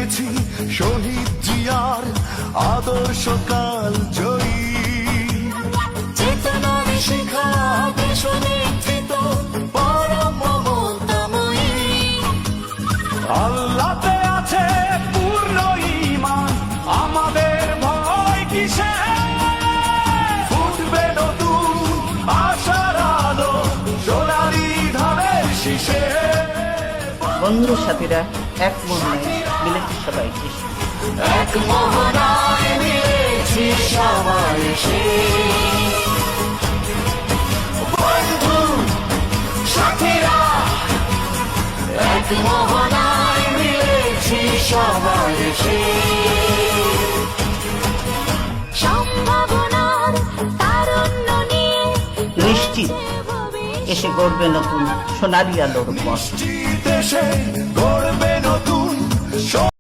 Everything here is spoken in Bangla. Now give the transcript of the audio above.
দেখেছি শহীদ জিয়ার আদর্শ কাল জয়ী, চেতনার শিখা দেশ নেতৃত্ব পরম মমতাময়ী। আল্লাহতে আছে পূর্ণ ঈমান, আমাদের ভয় কিসে? ফুটবে নতুন আশার আলো সোনালী ধানের শীষে। বন্ধু সাথীরা এক মনে মিলেছি সবাই এসে, এক মোহনায় মিলেছি সবাই এসে। বন্ধু সাথীরা এক মোহনায় মিলেছি সবাই এসে। সম্ভাবনার তারুণ্য নিয়ে নিশ্চিত এসে গড়বে নতুন সোনালী আলোর পথ। দেশে গড়বে নতুন